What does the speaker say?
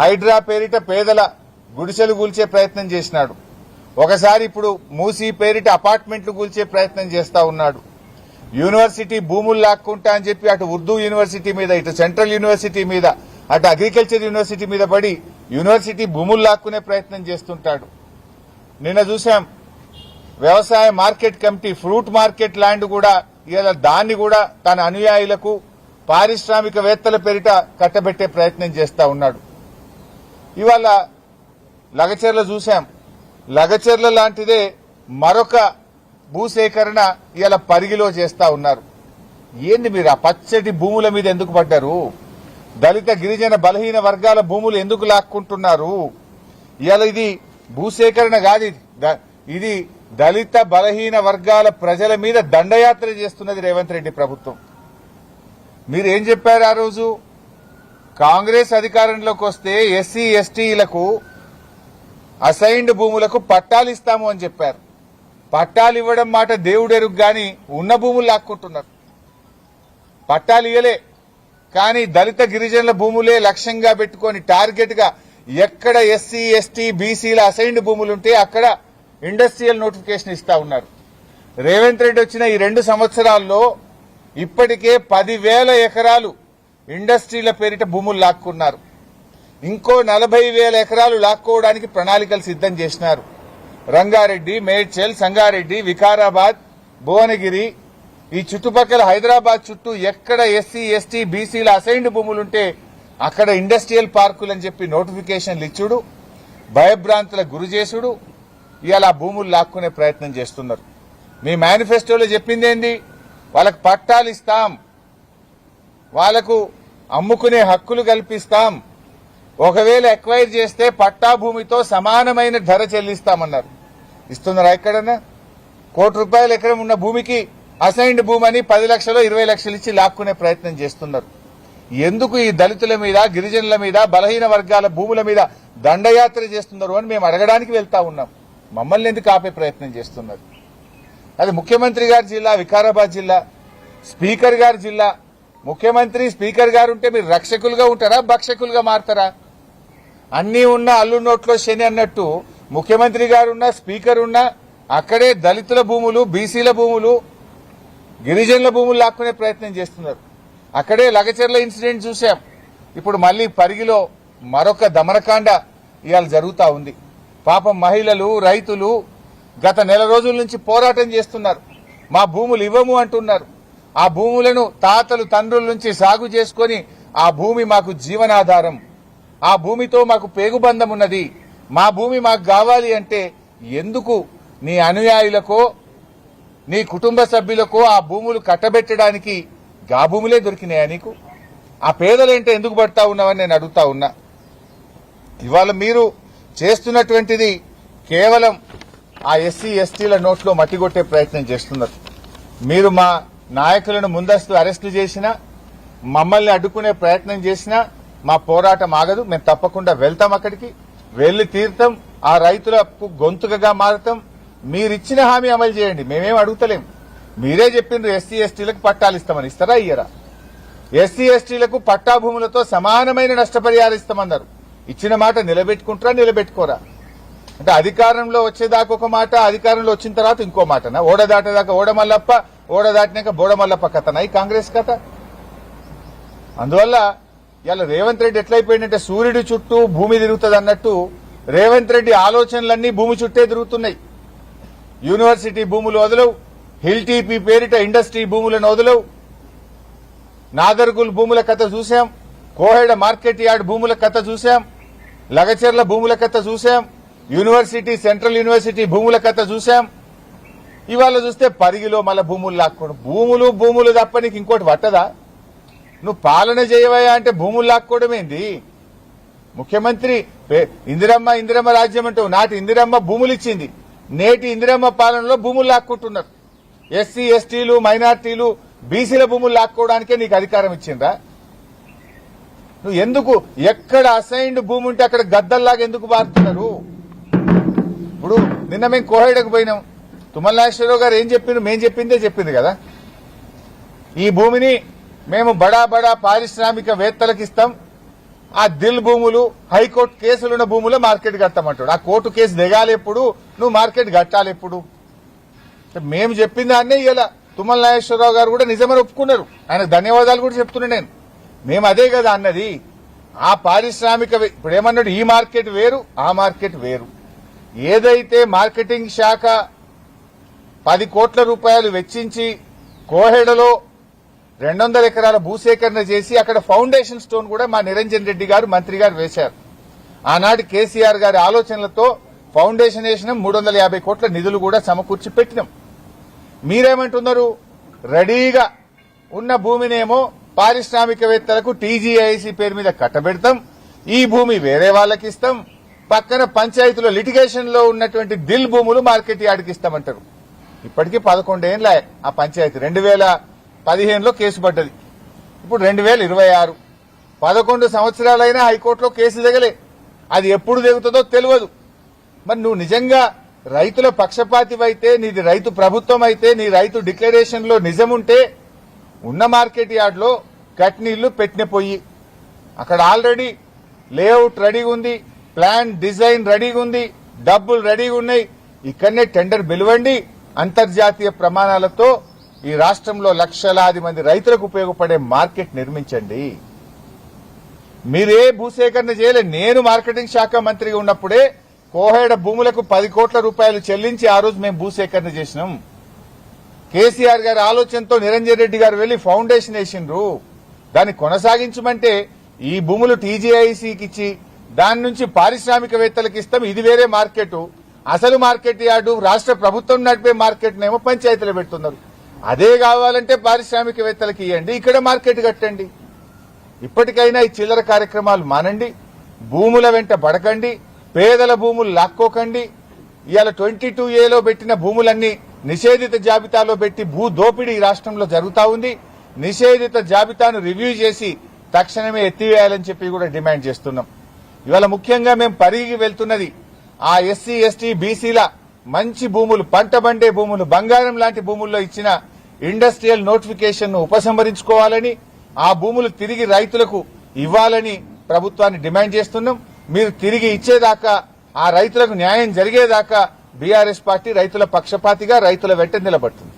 హైడ్రా పేరిట పేదల గుడిసెలు కూల్చే ప్రయత్నం చేసినాడు. ఒకసారి ఇప్పుడు మూసీ పేరిట అపార్ట్మెంట్లు కూల్చే ప్రయత్నం చేస్తా ఉన్నాడు. యూనివర్సిటీ భూములు లాక్కుంటా అని చెప్పి అటు ఉర్దూ యూనివర్సిటీ మీద, ఇటు సెంట్రల్ యూనివర్సిటీ మీద, అటు అగ్రికల్చర్ యూనివర్సిటీ మీద పడి యూనివర్సిటీ భూములు లాక్కునే ప్రయత్నం చేస్తుంటాడు. నిన్న చూశాం వ్యవసాయ market committee fruit market land కూడా ఇలా దాన్ని కూడా తన అనుయాయులకు పారిశ్రామికవేత్తల పేరిట కట్టబెట్టే ప్రయత్నం చేస్తా ఉన్నాడు. ఇవాళ లగచెర్ల చూశాం. లగచెర్ల లాంటిదే మరొక భూసేకరణ ఇవాళ పరిగిలో చేస్తా ఉన్నారు. ఏంది మీరు ఆ పచ్చటి భూముల మీద ఎందుకు పడ్డారు? దళిత గిరిజన బలహీన వర్గాల భూములు ఎందుకు లాక్కుంటున్నారు? ఇవాళ ఇది భూసేకరణ కాదు, ఇది దళిత బలహీన వర్గాల ప్రజల మీద దండయాత్ర చేస్తున్నది రేవంత్ రెడ్డి ప్రభుత్వం. మీరేం చెప్పారు ఆ రోజు? కాంగ్రెస్ అధికారంలోకి వస్తే ఎస్సీ ఎస్టీలకు అసైన్డ్ భూములకు పట్టాలు ఇస్తాము అని చెప్పారు. పట్టాలు ఇవ్వడం మాట దేవుడెరుగు గాని ఉన్న భూములు లాక్కుంటున్నారు. పట్టాలు ఇయ్యలే, కానీ దళిత గిరిజనుల భూములే లక్ష్యంగా పెట్టుకుని టార్గెట్ గా ఎక్కడ ఎస్సీ ఎస్టీ బీసీల అసైన్డ్ భూములుంటే అక్కడ ఇండస్ట్రియల్ నోటిఫికేషన్ ఇస్తా ఉన్నారు. రేవంత్ రెడ్డి వచ్చిన ఈ 2 సంవత్సరాల్లో ఇప్పటికే 10,000 ఎకరాలు ఇండస్ట్రీల పేరిట భూములు లాక్కున్నారు. ఇంకో 40,000 ఎకరాలు లాక్కోవడానికి ప్రణాళికలు సిద్దం చేసినారు. రంగారెడ్డి, మేడ్చల్, సంగారెడ్డి, వికారాబాద్, భువనగిరి, ఈ చుట్టుపక్కల హైదరాబాద్ చుట్టూ ఎక్కడ ఎస్సీ ఎస్టీ బీసీల అసైన్డ్ భూములుంటే అక్కడ ఇండస్ట్రియల్ పార్కులని చెప్పి నోటిఫికేషన్లు ఇచ్చుడు, భయభ్రాంతులకు గురి చేసుడు, ఇవాళ ఆ భూములు లాక్కునే ప్రయత్నం చేస్తున్నారు. మీ మేనిఫెస్టోలో చెప్పిందేంది? వాళ్ళకు పట్టాలు ఇస్తాం, వాళ్లకు అమ్ముకునే హక్కులు కల్పిస్తాం, ఒకవేళ ఎక్వైర్ చేస్తే పట్టా భూమితో సమానమైన ధర చెల్లిస్తామన్నారు. ఇస్తున్నారా? ఎక్కడన్నా ₹1,00,00,000 ఎకరం ఉన్న భూమికి అసైన్డ్ భూమి అని 10 లక్షలు 20 లక్షలు ఇచ్చి లాక్కునే ప్రయత్నం చేస్తున్నారు. ఎందుకు ఈ దళితుల మీద, గిరిజనుల మీద, బలహీన వర్గాల భూముల మీద దండయాత్ర చేస్తున్నారు అని మేము అడగడానికి వెళ్తా ఉన్నాం. మమ్మల్ని ఎందుకు ఆపే ప్రయత్నం చేస్తున్నారు? అది ముఖ్యమంత్రి గారి జిల్లా వికారాబాద్ జిల్లా, స్పీకర్ గారి జిల్లా. ముఖ్యమంత్రి స్పీకర్ గారు ఉంటే మీరు రక్షకులుగా ఉంటారా, భక్షకులుగా మారతారా? అన్నీ ఉన్న అల్లు నోట్లో శని అన్నట్టు ముఖ్యమంత్రి గారున్నా, స్పీకర్ ఉన్నా అక్కడే దళితుల భూములు, బీసీల భూములు, గిరిజనుల భూములు లాక్కునే ప్రయత్నం చేస్తున్నారు. అక్కడే లగచెర్ల ఇన్సిడెంట్ చూశాం. ఇప్పుడు మళ్లీ పరిగిలో మరొక దమనకాండ ఇవాళ జరుగుతా ఉంది. పాపం మహిళలు, రైతులు గత నెల రోజుల నుంచి పోరాటం చేస్తున్నారు. మా భూములు ఇవ్వము అంటున్నారు. ఆ భూములను తాతలు తండ్రుల నుంచి సాగు చేసుకుని ఆ భూమి మాకు జీవనాధారం, ఆ భూమితో మాకు పేగుబంధం ఉన్నది, మా భూమి మాకు కావాలి అంటే ఎందుకు నీ అనుయాయులకో నీ కుటుంబ సభ్యులకో ఆ భూములు కట్టబెట్టడానికి గా భూములే దొరికినాయా నీకు? ఆ పేదలేంటే ఎందుకు పడతా ఉన్నావని నేను అడుగుతా ఉన్నా. ఇవాళ మీరు చేస్తున్నటువంటిది కేవలం ఆ ఎస్సీ ఎస్టీల నోట్లో మట్టిగొట్టే ప్రయత్నం చేస్తున్నారు. మీరు మా నాయకులను ముందస్తు అరెస్టు చేసినా, మమ్మల్ని అడ్డుకునే ప్రయత్నం చేసినా మా పోరాటం ఆగదు. మేము తప్పకుండా వెళ్తాం, అక్కడికి వెళ్లి తీర్థం, ఆ రైతులకు గొంతుకగా మారుతాం. మీరిచ్చిన హామీ అమలు చేయండి, మేమేం అడుగుతలేం. మీరే చెప్పిండ్రు ఎస్సీ ఎస్టీలకు పట్టాలు ఇస్తామని. ఇస్తారా? ఇయ్యరా? ఎస్సీ ఎస్టీలకు పట్టా భూములతో సమానమైన నష్టపరిహారం ఇస్తామన్నారు. ఇచ్చిన మాట నిలబెట్టుకుంటారా, నిలబెట్టుకోరా? అంటే అధికారంలో వచ్చేదాకా ఒక మాట, అధికారంలో వచ్చిన తర్వాత ఇంకో మాటనా? ఓడ దాటేదాకా ఓడమల్లప్ప, ఓడ దాటినాక బోడమల్లప్ప కథనా ఈ కాంగ్రెస్ కథ? అందువల్ల ఇలా రేవంత్ రెడ్డి ఎట్లయిపోయిందంటే సూర్యుడి చుట్టూ భూమి తిరుగుతుంది అన్నట్టు రేవంత్ రెడ్డి ఆలోచనలన్నీ భూమి చుట్టే తిరుగుతున్నాయి. యూనివర్సిటీ భూములు వదలవు, హిల్ టీపీ పేరిట ఇండస్ట్రీ భూములను వదలవు, నాదర్గుల్ భూముల కథ చూశాం, కోహెడ మార్కెట్ యార్డ్ భూముల కథ చూశాం, లగచెర్ల భూముల కథ చూశాం, యూనివర్సిటీ సెంట్రల్ యూనివర్సిటీ భూముల కథ చూశాం. ఇవాళ చూస్తే పరిగిలో మళ్ళా భూములు లాక్కోవడం. భూములు తప్ప నీకు ఇంకోటి పట్టదా? నువ్వు పాలన చేయవయా అంటే భూములు లాక్కోవడం ఏంది? ముఖ్యమంత్రి ఇందిరమ్మ రాజ్యం అంటూ నాటి ఇందిరమ్మ భూములు ఇచ్చింది, నేటి ఇందిరమ్మ పాలనలో భూములు లాక్కుంటున్నారు. ఎస్సీ ఎస్టీలు, మైనార్టీలు, బీసీల భూములు లాక్కోవడానికే నీకు అధికారం ఇచ్చిందా? నువ్వు ఎందుకు ఎక్కడ అసైన్డ్ భూమి ఉంటే అక్కడ గద్దల్లాగా ఎందుకు మారుతున్నారు? ఇప్పుడు నిన్న మేము కోహెడకు పోయినాం. తుమ్మల నాగేశ్వరరావు గారు ఏం చెప్పిండ్రు? మేం చెప్పిందే చెప్పింది కదా. ఈ భూమిని మేము బడా పారిశ్రామికవేత్తలకు ఇస్తాం, ఆ దిల్ భూములు హైకోర్టు కేసులున్న భూములు మార్కెట్ కట్టమంటాడు. ఆ కోర్టు కేసు దిగాలి ఎప్పుడు, నువ్వు మార్కెట్ కట్టాలి ఎప్పుడు? మేము చెప్పిన దాన్నే ఇలా తుమ్మల నాగేశ్వరరావు గారు కూడా నిజమని ఒప్పుకున్నారు. ఆయనకు ధన్యవాదాలు కూడా చెప్తున్నా నేను. మేము అదే కదా అన్నది. ఆ పారిశ్రామిక ఇప్పుడు ఏమన్నాడు, ఈ మార్కెట్ వేరు ఆ మార్కెట్ వేరు. ఏదైతే మార్కెటింగ్ శాఖ 10 కోట్ల రూపాయలు వెచ్చించి కోహెడలో 200 ఎకరాల భూసేకరణ చేసి అక్కడ ఫౌండేషన్ స్టోన్ కూడా మా నిరంజన్ రెడ్డి గారు మంత్రి గారు వేశారు. ఆనాటి కేసీఆర్ గారి ఆలోచనలతో ఫౌండేషన్ వేసినాం. 350 కోట్ల నిధులు కూడా సమకూర్చి పెట్టినాం. మీరేమంటున్నారు, రెడీగా ఉన్న భూమినేమో పారిశ్రామికవేత్తలకు టీజీఐసీ పేరు మీద కట్టబెడతాం, ఈ భూమి వేరే వాళ్ళకి ఇస్తాం, పక్కన పంచాయతీలో లిటిగేషన్ లో ఉన్నటువంటి దిల్ భూములు మార్కెట్ యార్డ్కి ఇస్తామంటారు. ఇప్పటికీ 11 ఏళ్ల ఆ పంచాయతీ 2015లో కేసు పడ్డది. ఇప్పుడు 2026 11 సంవత్సరాలైనా హైకోర్టులో కేసు దిగలే. అది ఎప్పుడు దిగుతుందో తెలియదు. మరి నువ్వు నిజంగా రైతుల పక్షపాతివైతే, నీది రైతు ప్రభుత్వం అయితే, నీ రైతు డిక్లరేషన్ లో నిజముంటే ఉన్న మార్కెట్ యార్డ్ లో కట్నీళ్లు పెట్టిన పొయ్యి అక్కడ ఆల్రెడీ లేఅవుట్ రెడీగా ఉంది, ప్లాన్ డిజైన్ రెడీగా ఉంది, డబ్బులు రెడీగా ఉన్నాయి. ఇక్కడనే టెండర్ పిలవండి. అంతర్జాతీయ ప్రమాణాలతో ఈ రాష్ట్రంలో లక్షలాది మంది రైతులకు ఉపయోగపడే మార్కెట్ నిర్మించండి. మీరే భూసేకరణ చేయలే. నేను మార్కెటింగ్ శాఖ మంత్రిగా ఉన్నప్పుడే కోహేడ భూములకు 10 కోట్ల రూపాయలు చెల్లించి ఆ రోజు మేము భూసేకరణ చేసినాం. కేసీఆర్ గారి ఆలోచనతో నిరంజన్ రెడ్డి గారు వెళ్లి ఫౌండేషన్ వేసిండ్రు. దాన్ని కొనసాగించమంటే ఈ భూములు టీజీఐసీకి ఇచ్చి దాని నుంచి పారిశ్రామికవేత్తలకు ఇస్తాం, ఇది వేరే మార్కెట్. అసలు మార్కెట్ యార్డు రాష్ట్ర ప్రభుత్వం నడిపే మార్కెట్ నేమో పంచాయతీలు పెడుతున్నారు. అదే కావాలంటే పారిశ్రామికవేత్తలకు ఇవ్వండి, ఇక్కడ మార్కెట్ కట్టండి. ఇప్పటికైనా ఈ చిల్లర కార్యక్రమాలు మానండి, భూముల వెంట పడకండి, పేదల భూములు లాక్కోకండి. ఇవాళ 22A పెట్టిన భూములన్నీ నిషేధిత జాబితాలో పెట్టి భూ దోపిడీ ఈ రాష్ట్రంలో జరుగుతా ఉంది. నిషేధిత జాబితాను రివ్యూ చేసి తక్షణమే ఎత్తివేయాలని చెప్పి కూడా డిమాండ్ చేస్తున్నాం. ఇవాళ ముఖ్యంగా మేము పరిగి వెళ్తున్నది ఆ ఎస్సీ ఎస్టీ బీసీల మంచి భూములు, పంట బండే భూములు, బంగారం లాంటి భూముల్లో ఇచ్చిన ఇండస్ట్రియల్ నోటిఫికేషన్ ను ఉపసంహరించుకోవాలని, ఆ భూములు తిరిగి రైతులకు ఇవ్వాలని ప్రభుత్వాన్ని డిమాండ్ చేస్తున్నాం. మీరు తిరిగి ఇచ్చేదాకా, ఆ రైతులకు న్యాయం జరిగేదాకా బీఆర్ఎస్ పార్టీ రైతుల పక్షపాతిగా రైతుల వెంట నిలబడుతుంది.